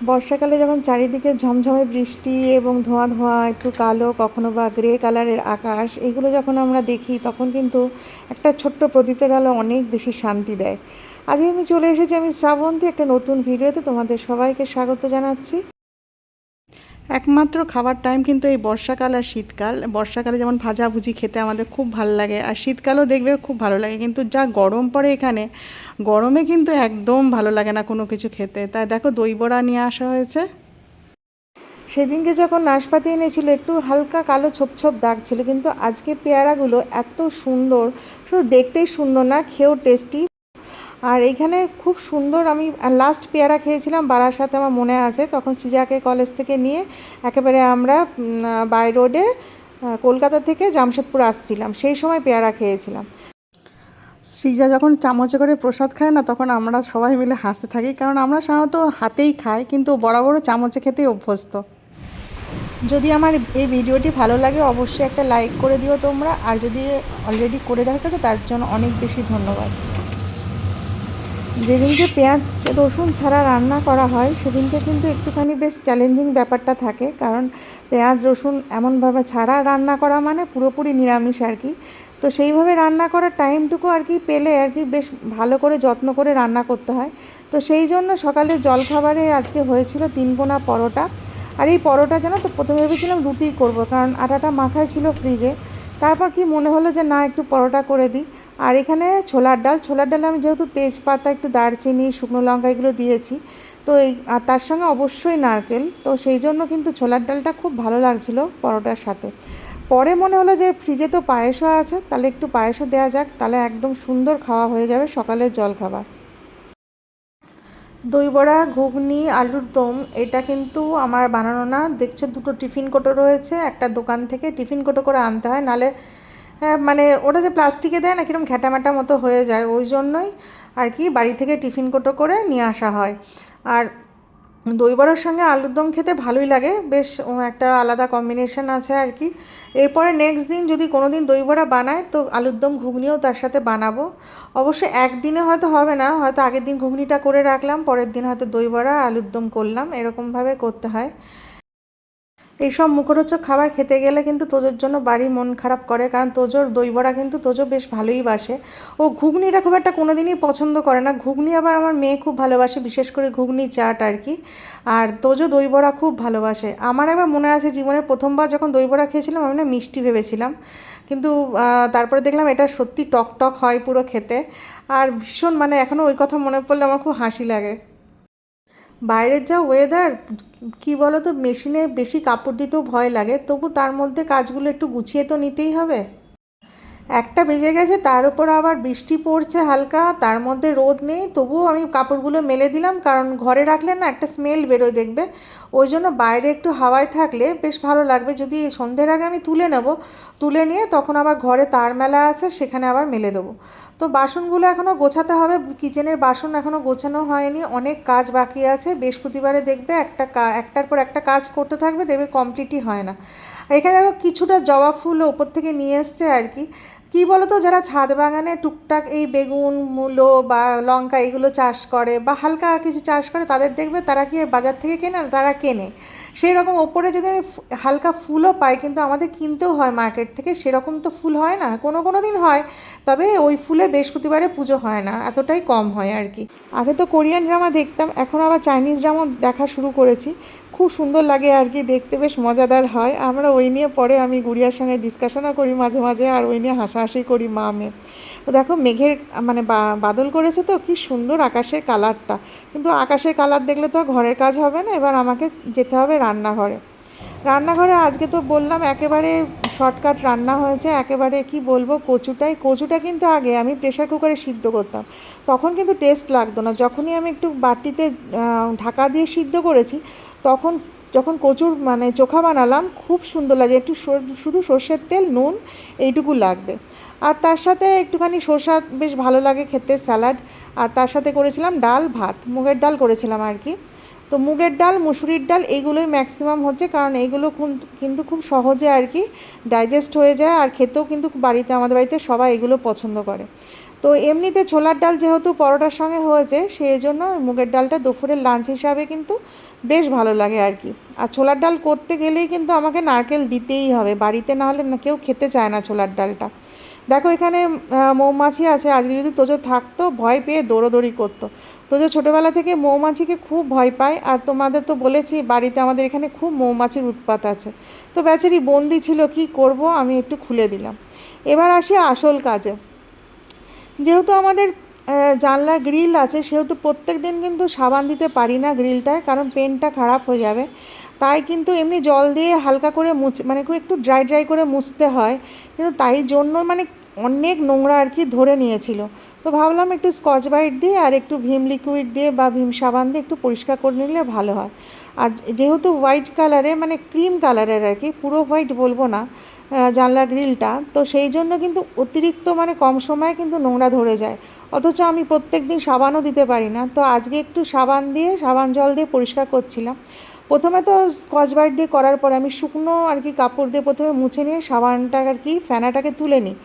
বর্ষাকালে যখন চারিদিকে ঝমঝমে বৃষ্টি এবং ধোঁয়া ধোঁয়া একটু কালো কখনো বা গ্রে কালারের আকাশ, এগুলো যখন আমরা দেখি তখন কিন্তু একটা ছোট্ট প্রদীপের আলো অনেক বেশি শান্তি দেয়। আজকে আমি চলে এসেছি আমি শ্রাবন্তী একটা নতুন ভিডিওতে, তোমাদের সবাইকে স্বাগত জানাচ্ছি। একমাত্র খাবার টাইম কিন্তু এই বর্ষাকাল আর শীতকাল। বর্ষাকালে যেমন ভাজাভুজি খেতে আমাদের খুব ভালো লাগে, আর শীতকালেও দেখবে খুব ভালো লাগে, কিন্তু যা গরম পড়ে এখানে, গরমে কিন্তু একদম ভালো লাগে না কোনো কিছু খেতে। তাই দেখো দই বড়া নিয়ে আসা হয়েছে। সেদিনকে যখন নাশপাতি এনেছিল একটু হালকা কালো ছোপ ছোপ দাগ ছিল, কিন্তু আজকে পেয়ারাগুলো এত সুন্দর, শুধু দেখতেই সুন্দর না, খেয়েও টেস্টি। আর এইখানে খুব সুন্দর, আমি লাস্ট পেয়ারা খেয়েছিলাম বারাসাতে, আমার মনে আছে, তখন সৃজাকে কলেজ থেকে নিয়ে একেবারে আমরা বাই রোডে কলকাতা থেকে জামশেদপুর আসছিলাম, সেই সময় পেয়ারা খেয়েছিলাম। সৃজা যখন চামচে করে প্রসাদ খায় না, তখন আমরা সবাই মিলে হাসতে থাকি, কারণ আমরা সাধারণত হাতেই খাই, কিন্তু বড় বড় চামচে খেতেই অভ্যস্ত। যদি আমার এই ভিডিওটি ভালো লাগে অবশ্যই একটা লাইক করে দিও তোমরা, আর যদি অলরেডি করে রাখো তার জন্য অনেক বেশি ধন্যবাদ। যেদিনকে পেঁয়াজ রসুন ছাড়া রান্না করা হয় সেদিনকে কিন্তু একটুখানি বেশ চ্যালেঞ্জিং ব্যাপারটা থাকে, কারণ পেঁয়াজ রসুন এমনভাবে ছাড়া রান্না করা মানে পুরোপুরি নিরামিষ আর কি। তো সেইভাবে রান্না করার টাইমটুকু আর কি পেলে আর কি বেশ ভালো করে যত্ন করে রান্না করতে হয়। তো সেই জন্য সকালে জলখাবারে আজকে হয়েছিল 3 কোনা পরোটা। আর এই পরোটা যেন তো প্রথমে ভেবেছিলাম রুটি করব, কারণ আটাটা মাখাই ছিল ফ্রিজে। তারপর কি মনে হলো যে না, একটু পরোটা করে দিই। আর এখানে ছোলার ডাল আমি যেহেতু তেজপাতা, একটু দারচিনি, শুকনো লঙ্কা এগুলো দিয়েছি, তো এই আর তার সঙ্গে অবশ্যই নারকেল, তো সেই জন্য কিন্তু ছোলার ডালটা খুব ভালো লাগছিল পরোটার সাথে। পরে মনে হলো যে ফ্রিজে তো পায়েসও আছে, তাহলে একটু পায়েসও দেওয়া যাক, তাহলে একদম সুন্দর খাওয়া হয়ে যাবে সকালের জলখাবার। দই বড়া, ঘুগনি, আলুর দম, এটা কিন্তু আমার বানানো না। দেখছো দুটো টিফিন কোটো রয়েছে, একটা দোকান থেকে টিফিন কোটো করে আনতে হয়, নালে হ্যাঁ মানে ওটা যে প্লাস্টিকে দেয় না, কিরকম ঘ্যাটাম্যাটা মতো হয়ে যায়, ওই জন্যই আর কি বাড়ি থেকে টিফিন কোটো করে নিয়ে আসা হয়। আর দই বড়ার সঙ্গে আলুর দম খেতে ভালোই লাগে, বেশ একটা আলাদা কম্বিনেশন আছে আর কি। এরপরে নেক্সট দিন যদি কোনো দিন দই বড়া বানায় তো আলুর দম ঘুগনিও তার সাথে বানাবো। অবশ্যই একদিনে হয়তো হবে না, হয়তো আগের দিন ঘুগনিটা করে রাখলাম, পরের দিন হয়তো দই বড়া আলুর দম করলাম, এরকমভাবে করতে হয়। এইসব মুখরোচক খাবার খেতে গেলে কিন্তু তোজোর জন্য বাড়ি মন খারাপ করে, কারণ তোজোর দই বড়া কিন্তু তোজো বেশ ভালোই বাসে। ও ঘুগনিটা খুব একটা কোনো দিনই পছন্দ করে না, ঘুগনি আবার আমার মেয়ে খুব ভালোবাসে, বিশেষ করে ঘুগনি চাট আর কি। আর তোজো দই বড়া খুব ভালোবাসে। আমার এবার মনে আছে জীবনের প্রথমবার যখন দই বড়া খেয়েছিলাম আমি না মিষ্টি ভেবেছিলাম, কিন্তু তারপরে দেখলাম এটা সত্যি টক টক হয় পুরো খেতে। আর ভীষণ মানে এখনও ওই কথা মনে পড়লে আমার খুব হাসি লাগে। বাইরের যা ওয়েদার, কি বলো তো, মেশিনে বেশি কাপড় দিতেও ভয় লাগে, তবু তার মধ্যে কাজগুলো একটু গুছিয়ে তো নিতেই হবে। 1টা বেজে গেছে, তার উপর আবার বৃষ্টি পড়ছে হালকা, তার মধ্যে রোদ নেই, তবুও আমি কাপড়গুলো মেলে দিলাম, কারণ ঘরে রাখলে না একটা স্মেল বেরোয় দেখবে। ওই জন্য বাইরে একটু হাওয়ায় থাকলে বেশ ভালো লাগবে। যদি সন্ধ্যের আগে আমি তুলে নেব, তুলে নিয়ে তখন আবার ঘরে তার মেলা আছে, সেখানে আবার মেলে দেবো। তো বাসনগুলো এখনও গোছাতে হবে, কিচেনের বাসন এখনও গোছানো হয়নি, অনেক কাজ বাকি আছে। বৃহস্পতিবারে দেখবে একটার পর একটা কাজ করতে থাকবে, দেখবে কমপ্লিটই হয় না। এখানে দেখো কিছুটা জবা ফুল ওপর থেকে নিয়ে এসছে আর কি। কী বলো তো, যারা ছাদ বাগানে টুকটাক এই বেগুন, মূলো বা লঙ্কা এগুলো চাষ করে বা হালকা কিছু চাষ করে, তাদের দেখবে তারা কি বাজার থেকে কেনে না, তারা কেনে। সেই রকম ওপরে যদি আমি হালকা ফুলও পাই, কিন্তু আমাদের কিনতেও হয় মার্কেট থেকে, সেরকম তো ফুল হয় না, কোনো কোনো দিন হয়, তবে ওই ফুলে বৃহস্পতিবারে পুজো হয় না, এতটাই কম হয় আর কি। আগে তো কোরিয়ান ড্রামা দেখতাম, এখন আবার চাইনিজ ড্রামা দেখা শুরু করেছি। খুব সুন্দর লাগে আর কি দেখতে, বেশ মজাদার হয়। আমরা ওই নিয়ে পরে আমি গুড়িয়ার সঙ্গে ডিসকাশনও করি মাঝে মাঝে, আর ওই নিয়ে হাসাহাসি করি মা মেয়ে। তো দেখো মেঘের মানে বাদল করেছে, তো কি সুন্দর আকাশের কালারটা। কিন্তু আকাশের কালার দেখলে তো ঘরের কাজ হবে না, এবার আমাকে যেতে হবে রান্নাঘরে। রান্নাঘরে আজকে তো বললাম একেবারে শর্টকাট রান্না হয়েছে, একেবারে কি বলবো, কচুটা কিন্তু আগে আমি প্রেশার কুকারে সিদ্ধ করতাম, তখন কিন্তু টেস্ট লাগতো না। যখনই আমি একটু বাটিতে ঢাকা দিয়ে সিদ্ধ করেছি, তখন যখন কচুর মানে চোখা বানালাম খুব সুন্দর লাগে। একটু শুধু সর্ষের তেল, নুন, এইটুকু লাগবে। আর তার সাথে একটুখানি শসা বেশ ভালো লাগে খেতে, স্যালাড। আর তার সাথে করেছিলাম ডাল ভাত, মুগের ডাল করেছিলাম আর কি। তো মুগের ডাল, মুসুরির ডাল এইগুলোই ম্যাক্সিমাম হচ্ছে, কারণ এইগুলো কিন্তু খুব সহজে আর কি ডাইজেস্ট হয়ে যায়, আর খেতেও কিন্তু আমাদের বাড়িতে সবাই এগুলো পছন্দ করে। তো এমনিতে ছোলার ডাল যেহেতু পরোটার সঙ্গে হয়েছে, সেই জন্য মুগের ডালটা দুপুরের লাঞ্চ হিসাবে কিন্তু বেশ ভালো লাগে আর কি। আর ছোলার ডাল করতে গেলেই কিন্তু আমাকে নারকেল দিতেই হবে, বাড়িতে না হলে না কেউ খেতে চায় না ছোলার ডালটা। দেখো এখানে মৌমাছি আছে, আজকে যদি তোজো থাকতো ভয় পেয়ে দৌড়োদৌড়ি করতো। তোজো ছোটোবেলা থেকে মৌমাছিকে খুব ভয় পায়, আর তোমাদের তো বলেছি বাড়িতে আমাদের এখানে খুব মৌমাছির উৎপাত আছে। তো বেচারি বন্দি ছিল, কি করব, আমি একটু খুলে দিলাম। এবার আসি আসল কাজে। যেহেতু আমাদের জানলা গ্রিল আছে, সেহেতু প্রত্যেক দিন কিন্তু সাবান দিতে পারি না গ্রিলটায়, কারণ পেনটা খারাপ হয়ে যাবে। তাই কিন্তু এমনি জল দিয়ে হালকা করে মানে খুব একটু ড্রাই ড্রাই করে মুছতে হয়। কিন্তু তাই জন্য মানে অনেক নোংরা আর কি ধরে নিয়েছিল। তো ভাবলাম একটু স্কচ ব্রাইট দিয়ে আর একটু ভীম লিকুইড দিয়ে বা ভীম সাবান দিয়ে একটু পরিষ্কার করে নিলে ভালো হয়। আর যেহেতু হোয়াইট কালারে মানে ক্রিম কালারের আর কি, পুরো হোয়াইট বলবো না জানলা গ্রিলটা, তো সেই জন্য কিন্তু অতিরিক্ত মানে কম সময়ে কিন্তু নোংরা ধরে যায়। অথচ আমি প্রত্যেক দিন সাবানও দিতে পারি না। তো আজকে একটু সাবান দিয়ে সাবান জল দিয়ে পরিষ্কার করছিলাম। প্রথমে তো স্কচ ব্রাইট দিয়ে করার পরে আমি শুকনো আর কি কাপড় দিয়ে প্রথমে মুছে নিয়ে সাবানটা আর কি ফেনাটাকে তুলে নিই।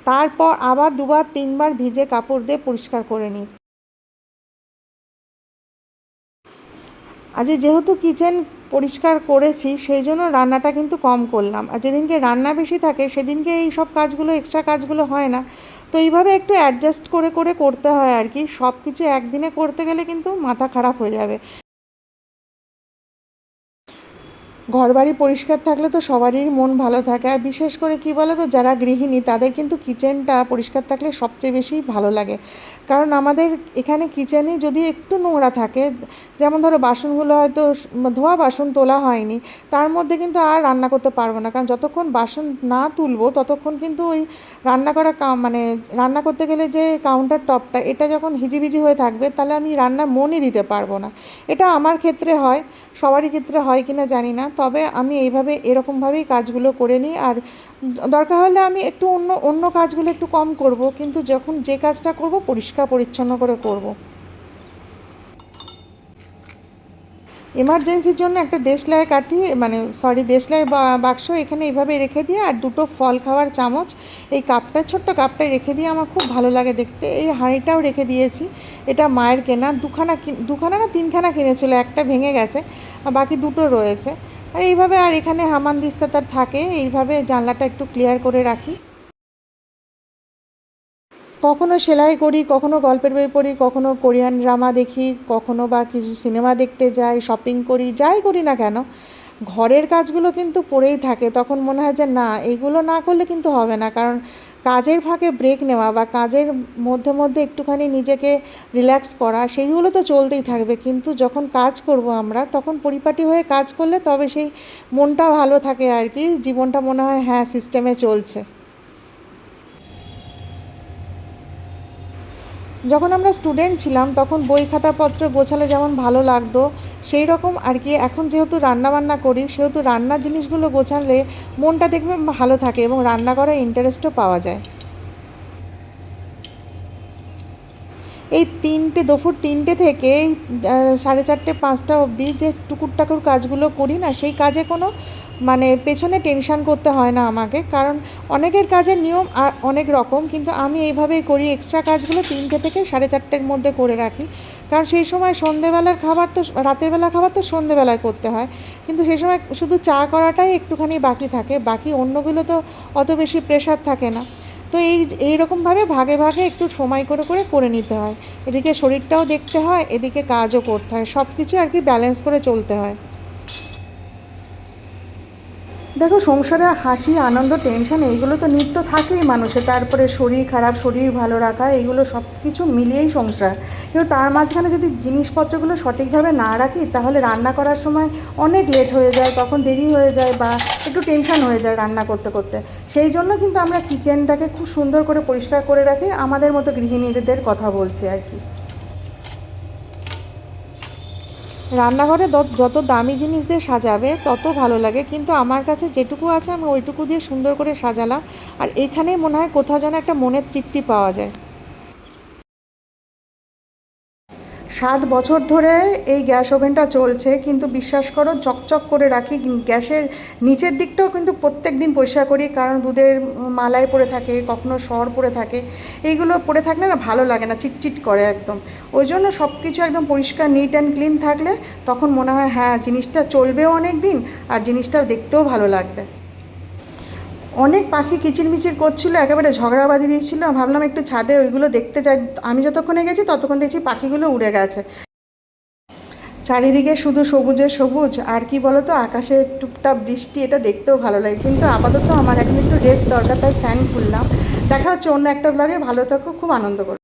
তারপর আবার দুবার তিনবার ভিজে কাপড় দিয়ে পরিষ্কার করে নিই। আজকে যেহেতু কিচেন পরিষ্কার করেছি, সেই জন্য রান্নাটা কিন্তু কম করলাম। আর যেদিনকে রান্না বেশি থাকে সেদিনকে এই সব কাজগুলো, এক্সট্রা কাজগুলো হয় না। তো এইভাবে একটু অ্যাডজাস্ট করে করে করতে হয় আর কি। সব কিছু একদিনে করতে গেলে কিন্তু মাথা খারাপ হয়ে যাবে। ঘরবাড়ি পরিষ্কার থাকলে তো সবারই মন ভালো থাকে। আর বিশেষ করে কী বলো তো, যারা গৃহিণী তাদের কিন্তু কিচেনটা পরিষ্কার থাকলে সবচেয়ে বেশি ভালো লাগে। কারণ আমাদের এখানে কিচেনে যদি একটু নোংরা থাকে, যেমন ধরো বাসনগুলো হয়তো ধোয়া বাসন তোলা হয়নি, তার মধ্যে কিন্তু আর রান্না করতে পারবো না। কারণ যতক্ষণ বাসন না তুলবো ততক্ষণ কিন্তু ওই রান্না করা মানে রান্না করতে গেলে যে কাউন্টার টপটা, এটা যখন হিজিবিজি হয়ে থাকবে তাহলে আমি রান্নার মনই দিতে পারবো না। এটা আমার ক্ষেত্রে হয়, সবারই ক্ষেত্রে হয় কি না জানি না, তবে আমি এইভাবে এরকমভাবেই কাজগুলো করে নিই। আর দরকার হলে আমি একটু অন্য অন্য কাজগুলো একটু কম করব, কিন্তু যখন যে কাজটা করব পরিষ্কার পরিচ্ছন্ন করে করব। এমার্জেন্সির জন্য একটা দেশলাই কাঠি মানে সরি দেশলাই বাক্স এখানে এইভাবে রেখে দিয়ে, আর দুটো ফল খাওয়ার চামচ এই কাপটা, ছোট্ট কাপটায় রেখে দিয়ে আমার খুব ভালো লাগে দেখতে। এই হাঁড়িটাও রেখে দিয়েছি, এটা মায়ের কেনা, দুখানা না তিনখানা কিনেছিল, একটা ভেঙে গেছে আর বাকি দুটো রয়েছে। আর এইভাবে আর এখানে হামানদিস্তা তার থাকে, এইভাবে জানলাটা একটু ক্লিয়ার করে রাখি। কখনো সেলাই করি, কখনো গল্পের বই পড়ি, কখনো কোরিয়ান ড্রামা দেখি, কখনো বা কিছু সিনেমা দেখতে যাই, শপিং করি, যাই করি না কেন ঘরের কাজগুলো কিন্তু পড়েই থাকে। তখন মনে হয় যে না, এইগুলো না করলে কিন্তু হবে না। কারণ কাজের ফাঁকে ব্রেক নেওয়া বা কাজের মধ্যে মধ্যে একটুখানি নিজেকে রিল্যাক্স করা, সেইগুলো তো চলতেই থাকবে। কিন্তু যখন কাজ করব আমরা, তখন পরিপাটি হয়ে কাজ করলে তবে সেই মনটা ভালো থাকে আর কি, জীবনটা মনে হয় হ্যাঁ সিস্টেমে চলছে। যখন আমরা স্টুডেন্ট ছিলাম তখন বই খাতাপত্র গোছালে যেমন ভালো লাগতো, সেই রকম আর কি এখন যেহেতু রান্নাবান্না করি, সেহেতু রান্নার জিনিসগুলো গোছালে মনটা দেখবে ভালো থাকে এবং রান্না করার ইন্টারেস্টও পাওয়া যায়। এই দুপুর 3টে থেকে 4:30 5টা অবধি যে টুকুর টাকুর কাজগুলো করি না, সেই কাজে কোনো মানে পেছনে টেনশান করতে হয় না আমাকে। কারণ অনেকের কাজের নিয়ম আর অনেক রকম, কিন্তু আমি এইভাবেই করি, এক্সট্রা কাজগুলো 3টে থেকে 4:30-এর মধ্যে করে রাখি। কারণ সেই সময় সন্ধেবেলার খাবার তো রাতের বেলা খাবার তো সন্ধেবেলায় করতে হয়, কিন্তু সেই সময় শুধু চা করাটাই একটুখানি বাকি থাকে, বাকি অন্যগুলো তো অত বেশি প্রেশার থাকে না। তো এইরকমভাবে ভাগে ভাগে একটু সময় করে করে করে নিতে হয়। এদিকে শরীরটাও দেখতে হয়, এদিকে কাজও করতে হয়, সব কিছু আর কি ব্যালেন্স করে চলতে হয়। দেখো সংসারে হাসি আনন্দ টেনশন এইগুলো তো নিত্য থাকেই মানুষের, তারপরে শরীর খারাপ শরীর ভালো রাখা, এইগুলো সব কিছু মিলিয়েই সংসার। কিন্তু তার মাঝখানে যদি জিনিসপত্রগুলো সঠিকভাবে না রাখি, তাহলে রান্না করার সময় অনেক লেট হয়ে যায়, তখন দেরি হয়ে যায় বা একটু টেনশন হয়ে যায় রান্না করতে করতে। সেই জন্য কিন্তু আমরা কিচেনটাকে খুব সুন্দর করে পরিষ্কার করে রাখি, আমাদের মতো গৃহিণীদের কথা বলছি আর কি। রান্নাঘরে যত দামি জিনিস দিয়ে সাজাবে তত ভালো লাগে, কিন্তু আমার কাছে যেটুকু আছে আমি ওইটুকু দিয়ে সুন্দর করে সাজালাম। আর এখানেই মনে হয় কোথাও যেন একটা মনের তৃপ্তি পাওয়া যায়। 7 বছর ধরে এই গ্যাস ওভেনটা চলছে, কিন্তু বিশ্বাস করো চকচক করে রাখি। গ্যাসের নিচের দিকটাও কিন্তু প্রত্যেক দিন পরিষ্কার করি, কারণ দুধের মালাই পড়ে থাকে, কখনো সর পড়ে থাকে, এইগুলো পড়ে থাকলে না ভালো লাগে না, চিটচিট করে একদম। ওই জন্য সব কিছু একদম পরিষ্কার নিট অ্যান্ড ক্লিন থাকলে তখন মনে হয় হ্যাঁ জিনিসটা চলবেও অনেক দিন, আর জিনিসটা দেখতেও ভালো লাগবে। অনেক পাখি কিচিরমিচির করছিলো, একেবারে ঝগড়া বাঁধিয়ে দিয়েছিল। ভাবলাম একটু ছাদে ওইগুলো দেখতে যাই। আমি যতক্ষণে গেছি ততক্ষণ দেখছি পাখিগুলো উড়ে গেছে। চারিদিকে শুধু সবুজে সবুজ, আর কি বলতো, আকাশে টুপটাপ বৃষ্টি, এটা দেখতেও ভালো লাগে। কিন্তু আপাতত আমার এখন একটু রেস্ট দরকার, তাই ফ্যান খুললাম। দেখা হচ্ছে অন্য একটা ব্লগে। ভালো থাকো, খুব আনন্দ করো।